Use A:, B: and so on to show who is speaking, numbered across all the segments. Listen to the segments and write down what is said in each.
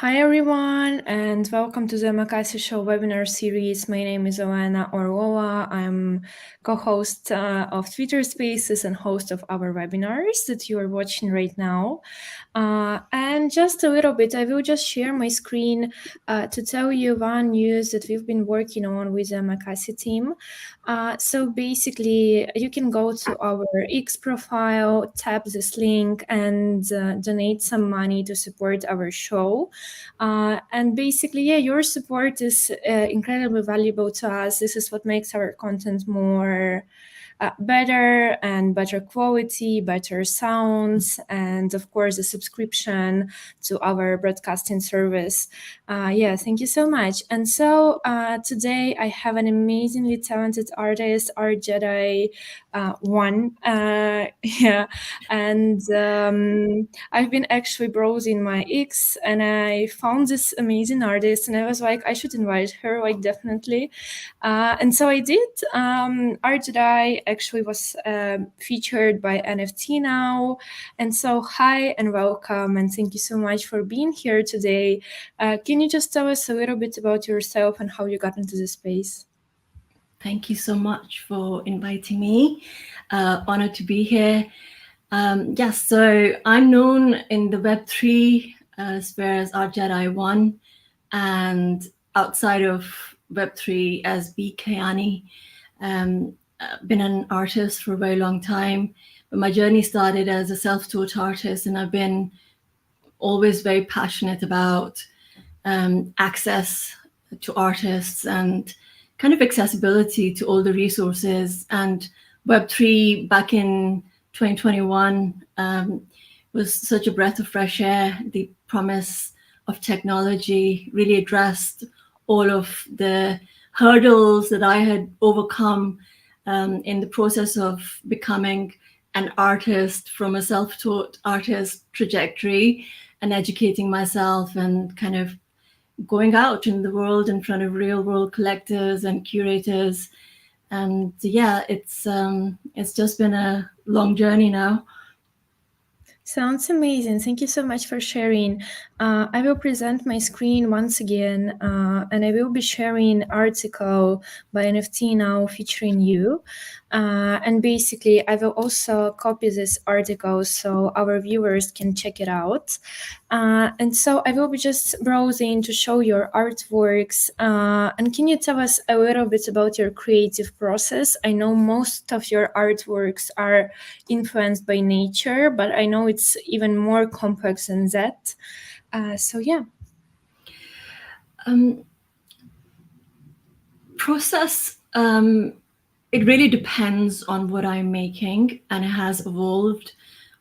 A: Hi everyone, and welcome to the Omakase Show webinar series. My name is Oana Orwoa. I'm co-host of Twitter Spaces and host of our webinars that you are watching right now. And just a little bit, I will just share my screen to tell you one news that we've been working on with the Omakase team. So basically, you can go to our X profile, tap this link, and donate some money to support our show. And basically, yeah, your support is incredibly valuable to us. This is what makes our content more better and better quality, better sounds, and of course, a subscription to our broadcasting service. Yeah, thank you so much. And so today I have an amazingly talented artist, ArtJedi one. Yeah, and I've been actually browsing my X and I found this amazing artist and I was like, I should invite her, like definitely. And so I did. ArtJedi actually was featured by NFT now. And so hi and welcome and thank you so much for being here today. Can you just tell us a little bit about yourself and how you got into this space?
B: Thank you so much for inviting me. Honored to be here. Yes, so I'm known in the Web3 sphere as ArtJedi 1 and outside of Web3 as BKani. Been an artist for a very long time, but my journey started as a self-taught artist, and I've been always very passionate about access to artists and kind of accessibility to all the resources. And Web3 back in 2021 was such a breath of fresh air. The promise of technology really addressed all of the hurdles that I had overcome in the process of becoming an artist from a self-taught artist trajectory and educating myself and kind of going out in the world in front of real world collectors and curators. And yeah, it's just been a long journey now.
A: Sounds amazing. Thank you so much for sharing. I will present my screen once again, and I will be sharing an article by NFT now featuring you. And basically, I will also copy this article so our viewers can check it out. And so I will be just browsing to show your artworks. And can you tell us a little bit about your creative process? I know most of your artworks are influenced by nature, but I know it's even more complex than that. So yeah.
B: Process, it really depends on what I'm making, and it has evolved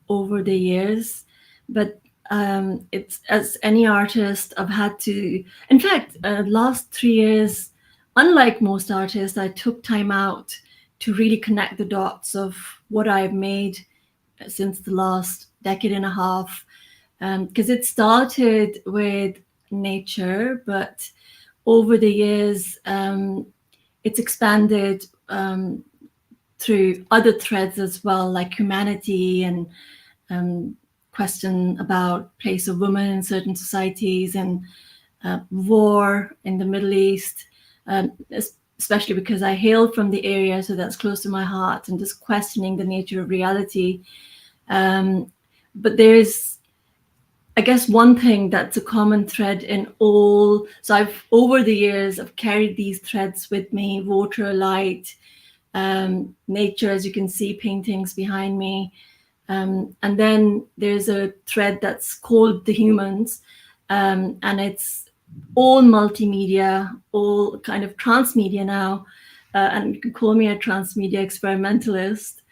B: over the years. But it's, as any artist, I've had to, in fact, last 3 years, unlike most artists, I took time out to really connect the dots of what I've made since the last decade and a half, because it started with nature, but over the years it's expanded through other threads as well, like humanity and question about place of women in certain societies and war in the Middle East, especially because I hail from the area, so that's close to my heart, and just questioning the nature of reality. But there's, I guess, one thing that's a common thread in all. So I've, over the years, I've carried these threads with me: water, light, nature, as you can see, paintings behind me. And then there's a thread that's called the humans, and it's all multimedia, all kind of transmedia now. And you can call me a transmedia experimentalist.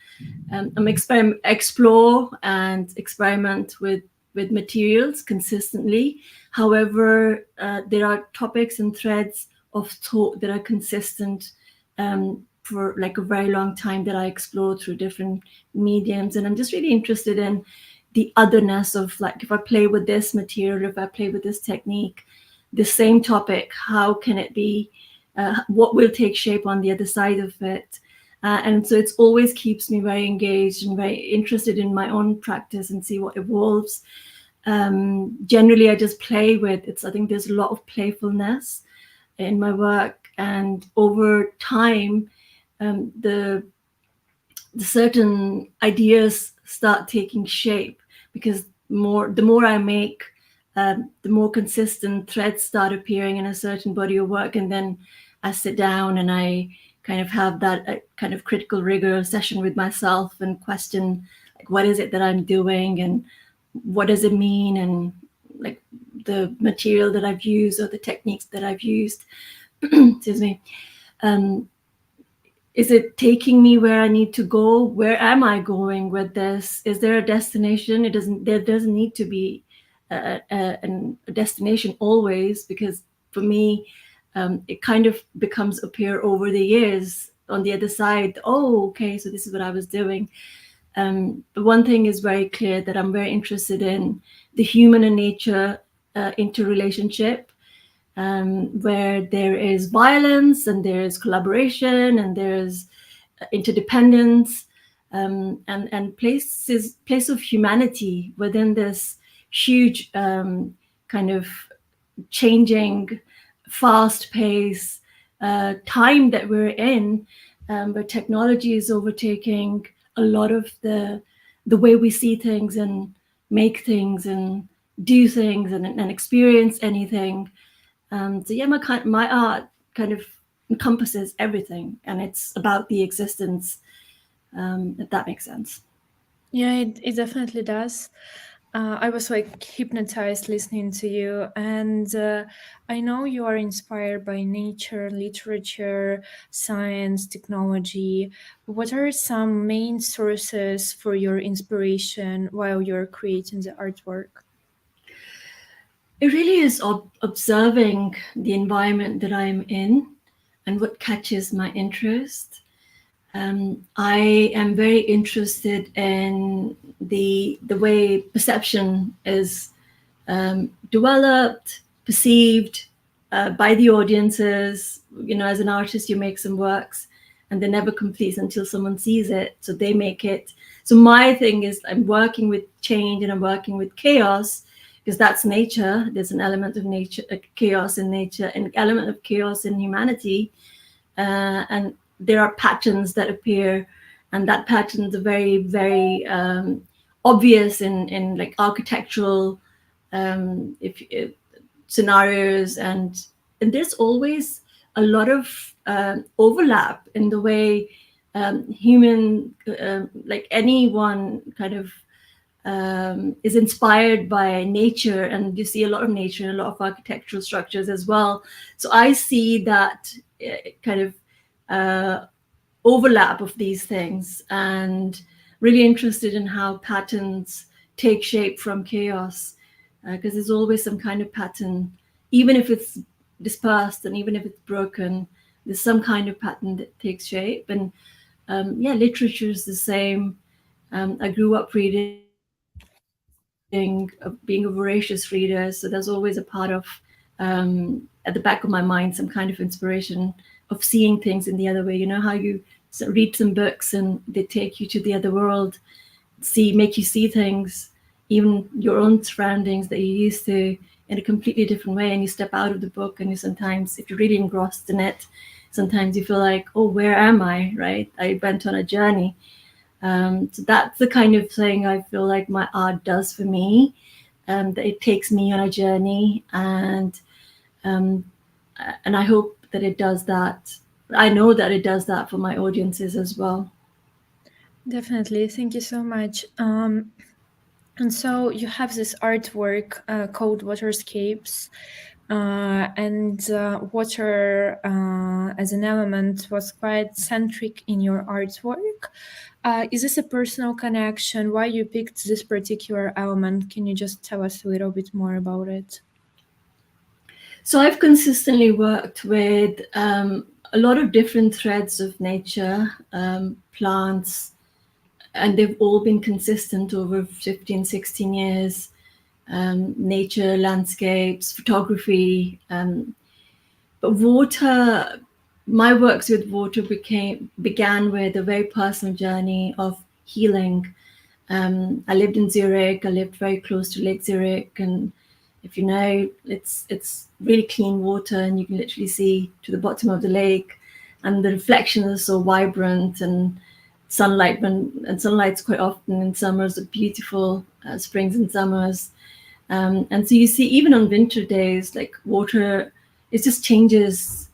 B: Explore and experiment with materials consistently. However, there are topics and threads of thought that are consistent for like a very long time that I explore through different mediums. And I'm just really interested in the otherness of, like, if I play with this material, if I play with this technique, the same topic, how can it be, what will take shape on the other side of it? And so it always keeps me very engaged and very interested in my own practice and see what evolves. Generally, I just play with it. I think there's a lot of playfulness in my work, and over time, the certain ideas start taking shape, because the more I make, the more consistent threads start appearing in a certain body of work, and then I sit down and I kind of have that kind of critical rigor session with myself and question, like, what is it that I'm doing, and what does it mean, and like the material that I've used or the techniques that I've used. Excuse me. Is it taking me where I need to go? Where am I going with this? Is there a destination? There doesn't need to be a destination always, because for me, it kind of becomes appear over the years on the other side. Oh, okay, so this is what I was doing. But one thing is very clear, that I'm very interested in the human and nature interrelationship, where there is violence and there is collaboration and there's interdependence, and place of humanity within this huge kind of changing, fast pace time that we're in, where technology is overtaking a lot of the way we see things and make things and do things and experience anything. So yeah, my art kind of encompasses everything, and it's about the existence, if that makes sense.
A: Yeah, it definitely does. I was like hypnotized listening to you, and I know you are inspired by nature, literature, science, technology. What are some main sources for your inspiration while you're creating the artwork?
B: It really is observing the environment that I'm in and what catches my interest. I am very interested in the way perception is developed, perceived by the audiences. You know, as an artist, you make some works and they're never complete until someone sees it. So they make it. So my thing is, I'm working with change and I'm working with chaos, because that's nature. There's an element of nature, chaos in nature, an element of chaos in humanity. And there are patterns that appear, and that patterns are very, very obvious in like architectural scenarios, and there's always a lot of overlap in the way human, like anyone, kind of is inspired by nature, and you see a lot of nature and a lot of architectural structures as well. So I see that kind of overlap of these things, and really interested in how patterns take shape from chaos, because there's always some kind of pattern, even if it's dispersed and even if it's broken, there's some kind of pattern that takes shape. And yeah, literature is the same. I grew up reading, being a voracious reader, so there's always a part of at the back of my mind some kind of inspiration of seeing things in the other way. You know how you read some books and they take you to the other world, make you see things, even your own surroundings that you used to, in a completely different way, and you step out of the book and you sometimes, if you're really engrossed in it, sometimes you feel like, oh, where am I, right? I went on a journey. So that's the kind of thing I feel like my art does for me, that it takes me on a journey, and I hope that it does that. I know that it does that for my audiences as well.
A: Definitely. Thank you so much. And so you have this artwork called Waterscapes, and water as an element was quite centric in your artwork. Is this a personal connection? Why you picked this particular element? Can you just tell us a little bit more about it?
B: So I've consistently worked with a lot of different threads of nature, plants, and they've all been consistent over 15, 16 years. Nature, landscapes, photography, but water, my works with water began with a very personal journey of healing, I lived in Zurich. I lived very close to Lake Zurich, and if you know, it's really clean water, and you can literally see to the bottom of the lake, and the reflection is so vibrant, and sunlight's quite often in summers, are beautiful, springs and summers. And so you see, even on winter days, like water, it just changes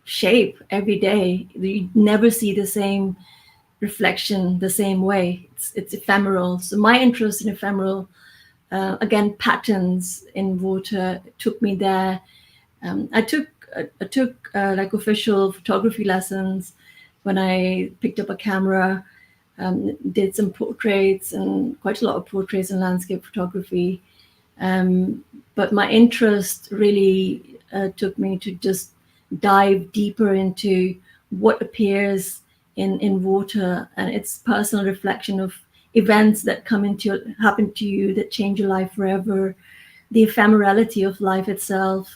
B: shape every day. You never see the same reflection the same way. It's ephemeral. So my interest in ephemeral, again, patterns in water took me there. I took like official photography lessons when I picked up a camera. Did some portraits, and quite a lot of portraits and landscape photography. But my interest really took me to just dive deeper into what appears in water and its personal reflection of events that happen to you that change your life forever, the ephemerality of life itself,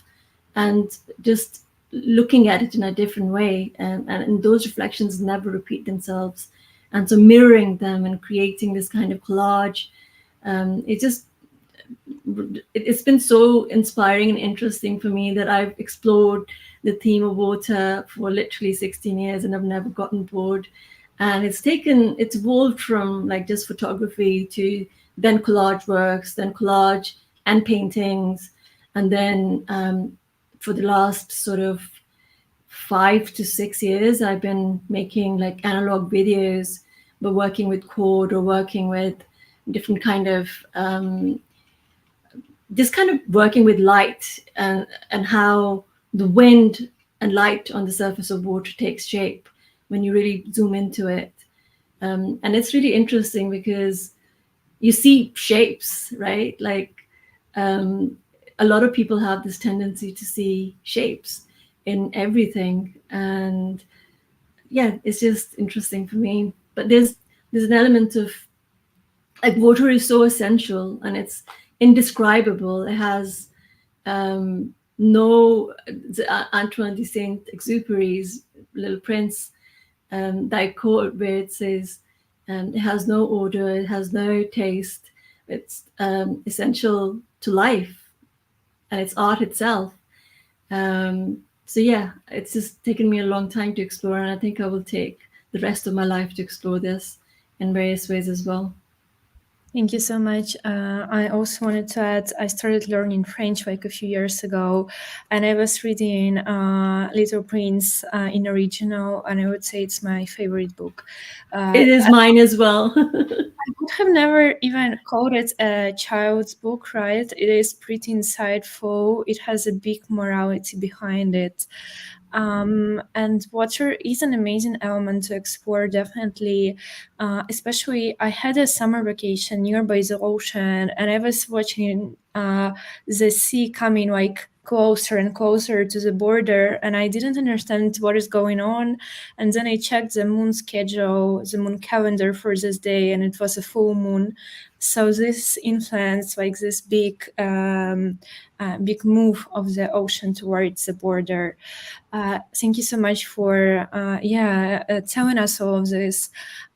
B: and just looking at it in a different way. And those reflections never repeat themselves. And so mirroring them and creating this kind of collage, it's been so inspiring and interesting for me that I've explored the theme of water for literally 16 years and I've never gotten bored. And it's evolved from like just photography to then collage works, then collage and paintings. And then for the last sort of 5 to 6 years, I've been making like analog videos, but working with chord or working with different kind of just kind of working with light and how the wind and light on the surface of water takes shape when you really zoom into it. And it's really interesting because you see shapes, right? Like a lot of people have this tendency to see shapes in everything. And yeah, it's just interesting for me. But there's an element of like water is so essential and it's indescribable. It has no Antoine de Saint-Exupéry's Little Prince that quote where it says it has no odor, it has no taste, it's essential to life, and it's art itself. So yeah, it's just taken me a long time to explore, and I think I will take the rest of my life to explore this in various ways as well.
A: Thank you so much. I also wanted to add, I started learning French like a few years ago, and I was reading Little Prince in original, and I would say it's my favorite book.
B: It is mine as well.
A: I would have never even called it a child's book, right? It is pretty insightful. It has a big morality behind it. And water is an amazing element to explore, definitely. Especially, I had a summer vacation nearby the ocean, and I was watching the sea coming like closer and closer to the border, and I didn't understand what is going on. And then I checked the moon schedule, the moon calendar for this day, and it was a full moon. So this influenced like this big move of the ocean towards the border. Thank you so much for telling us all of this.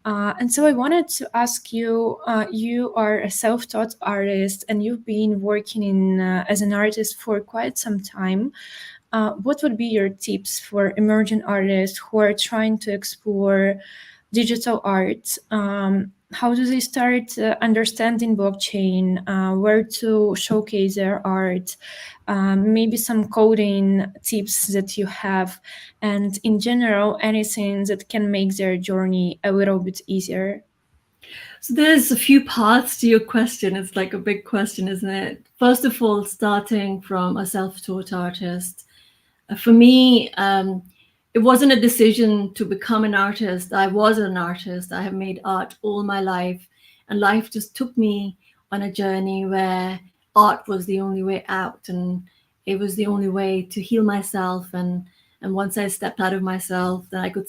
A: And so I wanted to ask you, you are a self-taught artist and you've been working as an artist for quite some time. What would be your tips for emerging artists who are trying to explore digital art? How do they start understanding blockchain, where to showcase their art, maybe some coding tips that you have, and in general, anything that can make their journey a little bit easier?
B: So there's a few parts to your question. It's like a big question, isn't it? First of all, starting from a self-taught artist. For me, it wasn't a decision to become an artist. I was an artist. I have made art all my life, and life just took me on a journey where art was the only way out, and it was the only way to heal myself. And once I stepped out of myself, then I could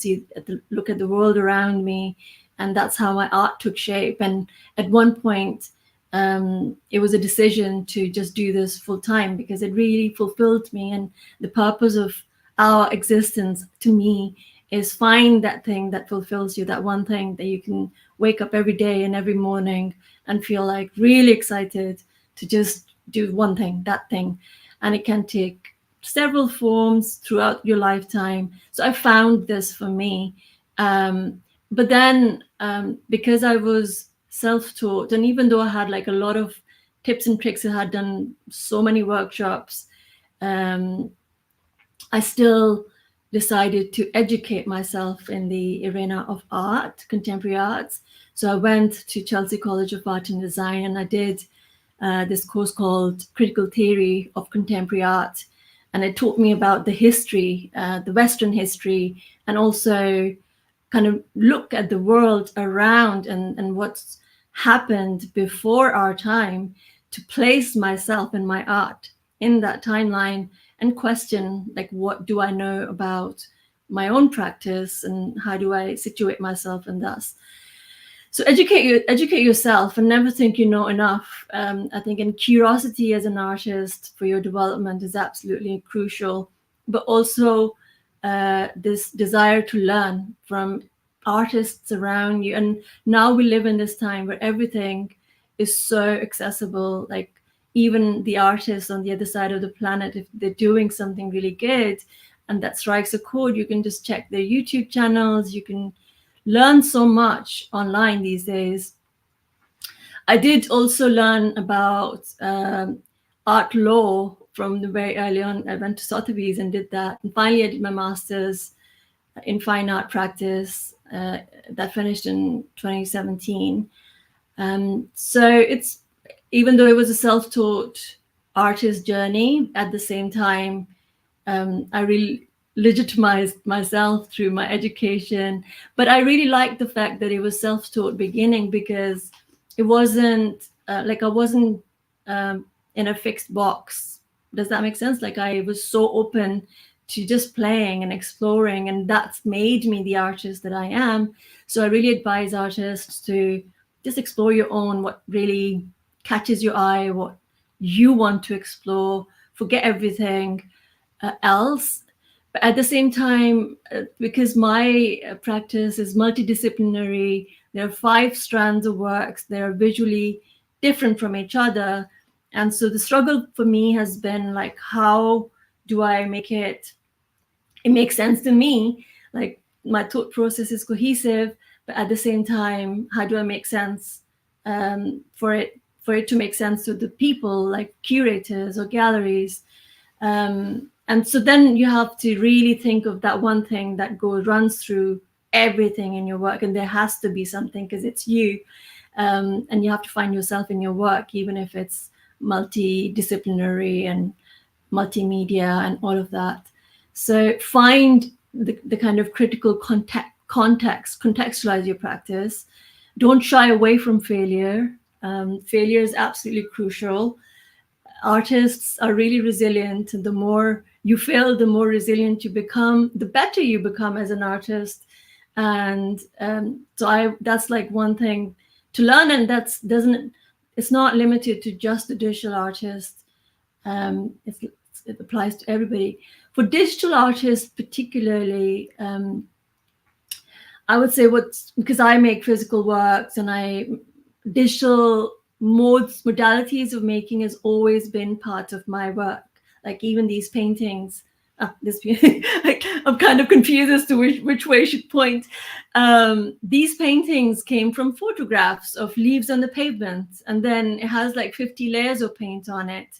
B: look at the world around me, and that's how my art took shape. And at one point, it was a decision to just do this full time because it really fulfilled me. And the purpose of our existence to me is find that thing that fulfills you, that one thing that you can wake up every day and every morning and feel like really excited to just do one thing, that thing. And it can take several forms throughout your lifetime. So I found this for me. But then because I was self-taught, and even though I had like a lot of tips and tricks, I had done so many workshops, I still decided to educate myself in the arena of art, contemporary arts. So I went to Chelsea College of Art and Design, and I did this course called Critical Theory of Contemporary Art. And it taught me about the history, the Western history, and also kind of look at the world around and what's happened before our time, to place myself and my art in that timeline and question, like, what do I know about my own practice and how do I situate myself in this? So educate yourself and never think you know enough. I think, and curiosity as an artist for your development is absolutely crucial, but also this desire to learn from artists around you. And now we live in this time where everything is so accessible. Like, even the artists on the other side of the planet, if they're doing something really good and that strikes a chord, you can just check their YouTube channels. You can learn so much online these days. I did also learn about art law from the very early on. I went to Sotheby's and did that. And finally, I did my master's in fine art practice that finished in 2017. So it's, even though it was a self-taught artist journey, at the same time, I really legitimized myself through my education. But I really liked the fact that it was self-taught beginning, because it wasn't like I wasn't in a fixed box. Does that make sense? Like, I was so open to just playing and exploring, and that's made me the artist that I am. So I really advise artists to just explore your own, what really catches your eye, what you want to explore, forget everything else. But at the same time, because my practice is multidisciplinary, there are 5 strands of works. They are visually different from each other. And so the struggle for me has been like, how do I make it makes sense to me? Like, my thought process is cohesive, but at the same time, how do I make sense for it to make sense to the people, like curators or galleries? And so then you have to really think of that one thing that runs through everything in your work, and there has to be something, because it's you, and you have to find yourself in your work, even if it's multidisciplinary and multimedia and all of that. So find the kind of critical context, contextualize your practice. Don't shy away from failure. Failure is absolutely crucial. Artists are really resilient, and the more you fail, the more resilient you become, the better you become as an artist. And so that's like one thing to learn, and it's not limited to just the digital artist. It applies to everybody. For digital artists particularly, I would say because I make physical works, and digital modalities of making has always been part of my work. Like, even these paintings, I'm kind of confused as to which way I should point. These paintings came from photographs of leaves on the pavement, and then it has like 50 layers of paint on it.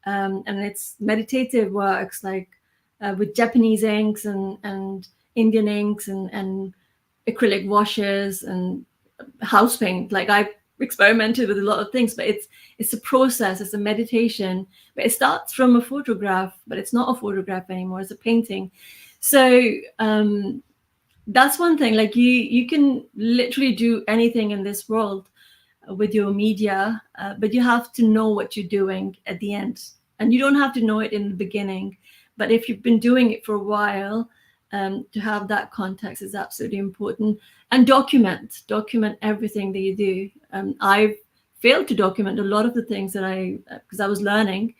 B: And it's meditative works, like with Japanese inks and Indian inks and acrylic washes and house paint. Like, I experimented with a lot of things, but it's a process, it's a meditation. But it starts from a photograph, but it's not a photograph anymore, it's a painting. So that's one thing. Like, you can literally do anything in this world with your media, but you have to know what you're doing at the end. And you don't have to know it in the beginning, but if you've been doing it for a while, to have that context is absolutely important. And document everything that you do. I've failed to document a lot of the things that because I was learning,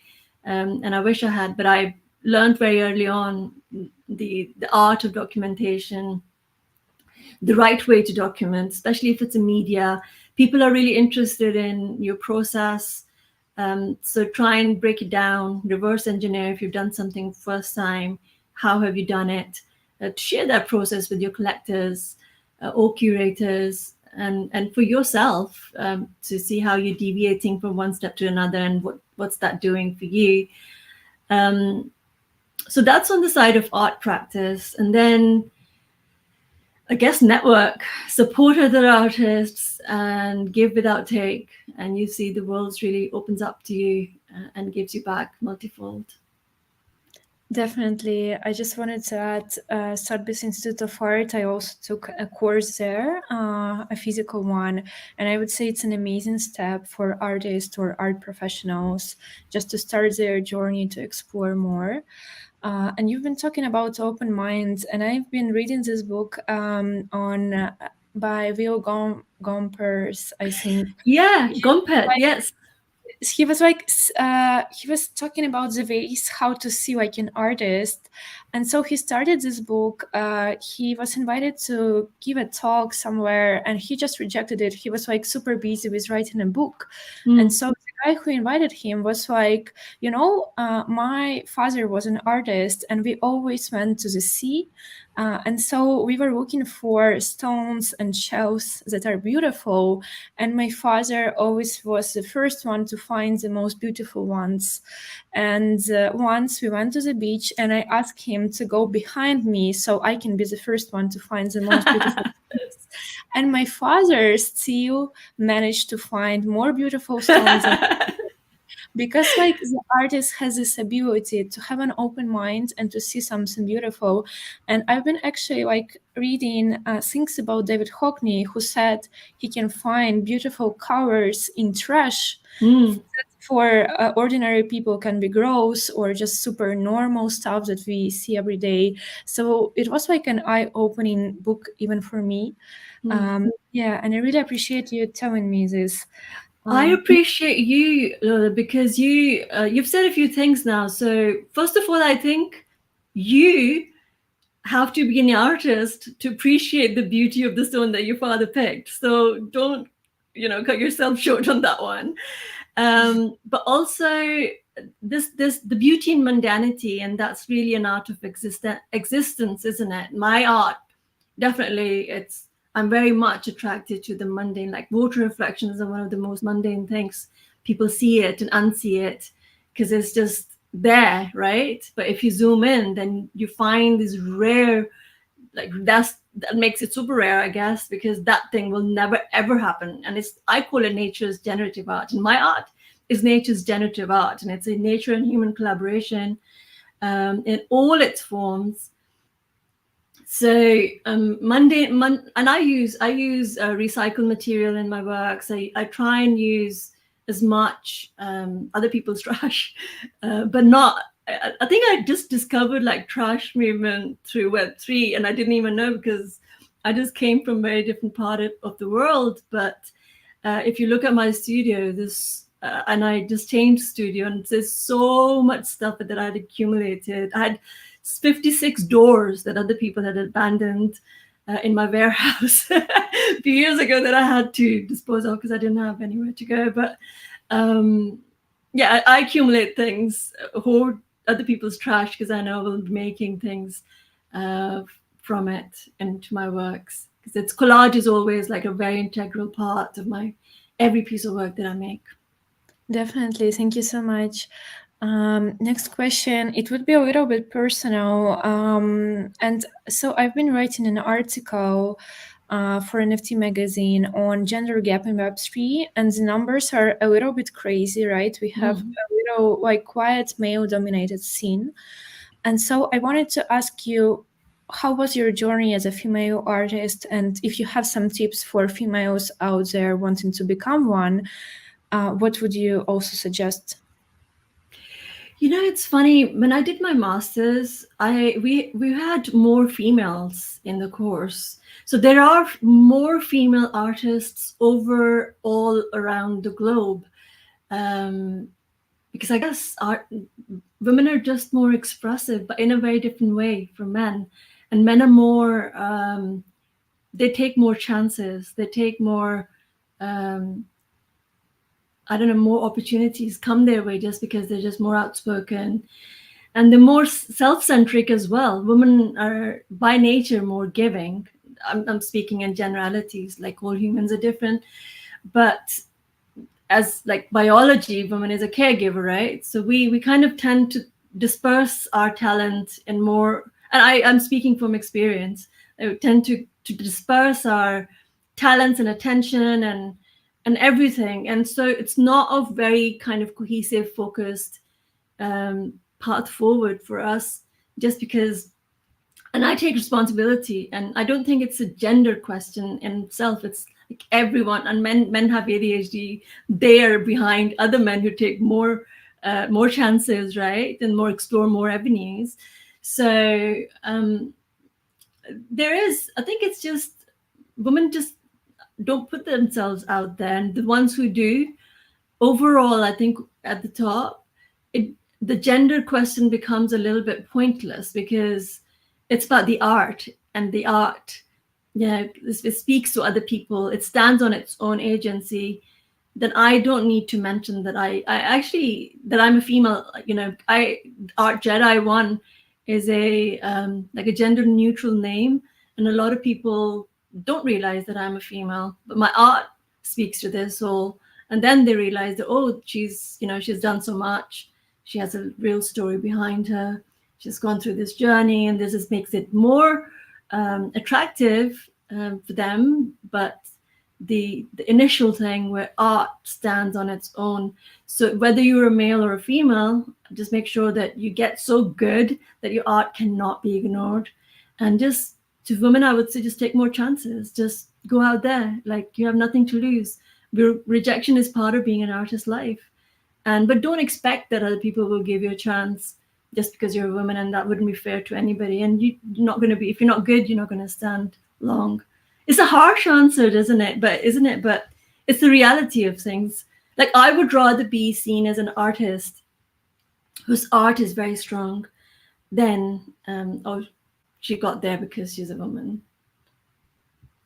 B: and I wish I had, but I learned very early on the art of documentation, the right way to document, especially if it's a media. People are really interested in your process. So try and break it down, reverse engineer if you've done something first time, how have you done it? To share that process with your collectors or curators, and for yourself, to see how you're deviating from one step to another and what's that doing for you. So that's on the side of art practice. And then I guess network, support other artists and give without take. And you see the world really opens up to you and gives you back multifold.
A: Definitely. I just wanted to add, Sotheby's Institute of Art, I also took a course there, a physical one. And I would say it's an amazing step for artists or art professionals just to start their journey to explore more. And you've been talking about open minds, and I've been reading this book by Will Gompers, I think.
B: Yeah, Gompert, yes.
A: He was he was talking about the ways how to see like an artist, and so he started this book. He was invited to give a talk somewhere, and he just rejected it. He was like super busy with writing a book. And so the guy who invited him was like, my father was an artist and we always went to the sea, and so we were looking for stones and shells that are beautiful, and my father always was the first one to find the most beautiful ones. And once we went to the beach and I asked him to go behind me so I can be the first one to find the most beautiful stones. And my father still managed to find more beautiful stones because like the artist has this ability to have an open mind and to see something beautiful. And I've been actually like reading things about David Hockney, who said he can find beautiful colors in trash that for ordinary people can be gross or just super normal stuff that we see every day. So it was like an eye-opening book even for me. Yeah, and I really appreciate you telling me this.
B: I appreciate you, Lola, because you've said a few things now. So first of all, I think you have to be an artist to appreciate the beauty of the stone that your father picked. So don't, cut yourself short on that one. But also the beauty in mundanity, and that's really an art of existence, isn't it? My art, definitely, I'm very much attracted to the mundane, like water reflections are one of the most mundane things. People see it and unsee it because it's just there, right? But if you zoom in, then you find this rare, like that makes it super rare, I guess, because that thing will never ever happen. And I call it nature's generative art. And my art is nature's generative art, and it's a nature and human collaboration in all its forms. So mundane, and I use recycled material in my works. I try and use as much other people's trash, but not. I think I just discovered like trash movement through Web3, and I didn't even know because I just came from a very different part of the world. But if you look at my studio, and I just changed studio, and there's so much stuff that I'd accumulated. I had 56 doors that other people had abandoned in my warehouse a few years ago that I had to dispose of because I didn't have anywhere to go. But yeah, I accumulate things, hoard other people's trash because I know I'll be making things from it into my works. Because collage is always like a very integral part of every piece of work that I make.
A: Definitely. Thank you so much. Next question. It would be a little bit personal. And so I've been writing an article for NFT magazine on gender gap in Web3, and the numbers are a little bit crazy, right? We have a little like quiet male-dominated scene. And so I wanted to ask you, how was your journey as a female artist? And if you have some tips for females out there wanting to become one, what would you also suggest?
B: It's funny. When I did my master's, we had more females in the course. So there are more female artists all around the globe. Because I guess women are just more expressive, but in a very different way from men. And men are more they take more chances, they take more, I don't know, more opportunities come their way just because they're just more outspoken. And they're more self-centric as well. Women are by nature more giving. I'm speaking in generalities, like all humans are different. But as like biology, woman is a caregiver, right? So we kind of tend to disperse our talent in more, and I'm speaking from experience. I tend to disperse our talents and attention and everything. And so it's not a very kind of cohesive, focused path forward for us, just because, and I take responsibility, and I don't think it's a gender question in itself. It's like everyone, and men have ADHD. They are behind other men who take more chances, right, and explore more avenues. So there is, I think it's just women just don't put themselves out there, and the ones who do, overall, I think at the top, the gender question becomes a little bit pointless, because it's about the art, and the art, it speaks to other people. It stands on its own agency. Then I don't need to mention that I actually, that I'm a female. ArtJedi 1 is a like a gender neutral name, and a lot of people don't realize that I'm a female, but my art speaks to their soul. And then they realize that, oh, she's done so much. She has a real story behind her. She's gone through this journey, and this just makes it more attractive for them. But the initial thing where art stands on its own. So whether you're a male or a female, just make sure that you get so good that your art cannot be ignored. And just to women, I would say, just take more chances. Just go out there. Like, you have nothing to lose. Rejection is part of being an artist's life. But don't expect that other people will give you a chance just because you're a woman, and that wouldn't be fair to anybody. And you're not going to be, if you're not good, you're not going to stand long. It's a harsh answer, isn't it? But it's the reality of things. Like, I would rather be seen as an artist whose art is very strong than, she got there because she's a woman.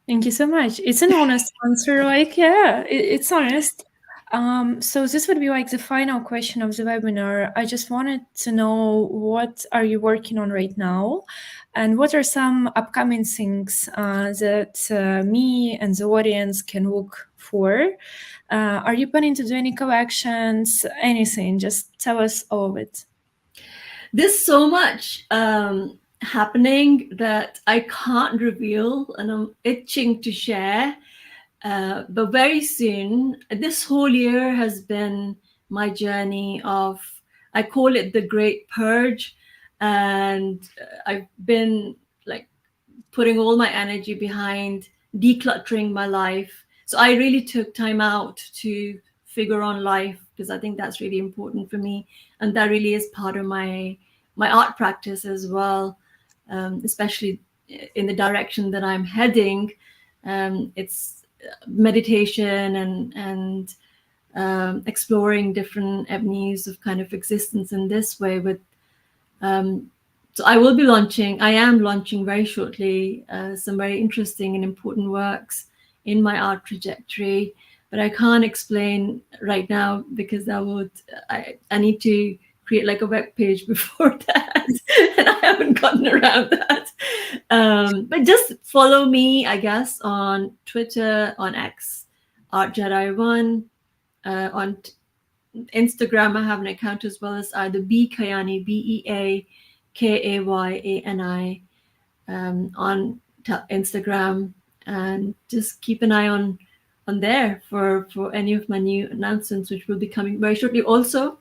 A: Thank you so much. It's an honest answer. Like, yeah, it's honest. So this would be like the final question of the webinar. I just wanted to know, what are you working on right now? And what are some upcoming things that me and the audience can look for? Are you planning to do any collections, anything? Just tell us all of it.
B: There's so much happening that I can't reveal, and I'm itching to share. But very soon, this whole year has been my journey of, I call it the Great Purge. And I've been like putting all my energy behind decluttering my life. So I really took time out to figure on life, because I think that's really important for me. And that really is part of my art practice as well, especially in the direction that I'm heading. It's meditation and exploring different avenues of kind of existence in this way. With so I am launching very shortly some very interesting and important works in my art trajectory, but I can't explain right now, because I need to create like a web page before that, and I haven't gotten around that. But just follow me, I guess, on Twitter, on X, ArtJedi1, on Instagram. I have an account as well, as either Beakayani, BeaKayani, on Instagram, and just keep an eye on there for any of my new announcements, which will be coming very shortly. Also,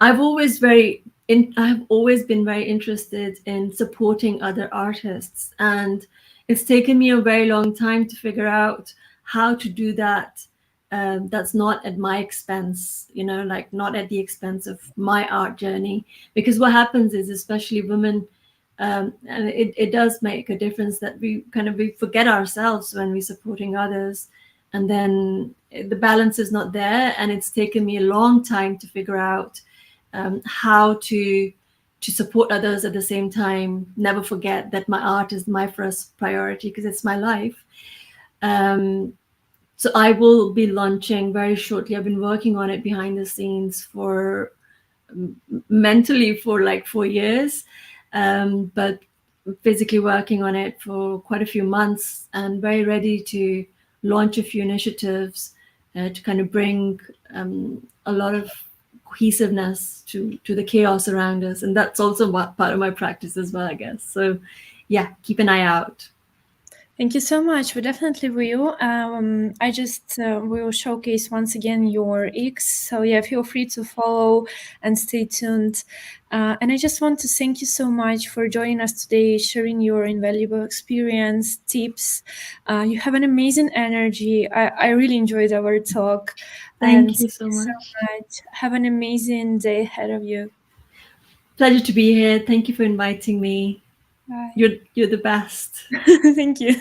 B: I've always been very interested in supporting other artists, and it's taken me a very long time to figure out how to do that. That's not at my expense, like not at the expense of my art journey. Because what happens is, especially women, and it does make a difference that we forget ourselves when we're supporting others, and then the balance is not there. And it's taken me a long time to figure out how to to support others at the same time. Never forget that my art is my first priority because it's my life. So I will be launching very shortly. I've been working on it behind the scenes for mentally for like 4 years, but physically working on it for quite a few months, and very ready to launch a few initiatives to kind of bring a lot of cohesiveness to the chaos around us. And that's also part of my practice as well, I guess. So yeah, keep an eye out.
A: Thank you so much. We definitely will. I just will showcase once again your X. So yeah, feel free to follow and stay tuned. And I just want to thank you so much for joining us today, sharing your invaluable experience, tips. You have an amazing energy. I really enjoyed our talk.
B: Thank you so much.
A: Have an amazing day ahead of you.
B: Pleasure to be here. Thank you for inviting me.
A: Bye.
B: You're the best.
A: Thank you.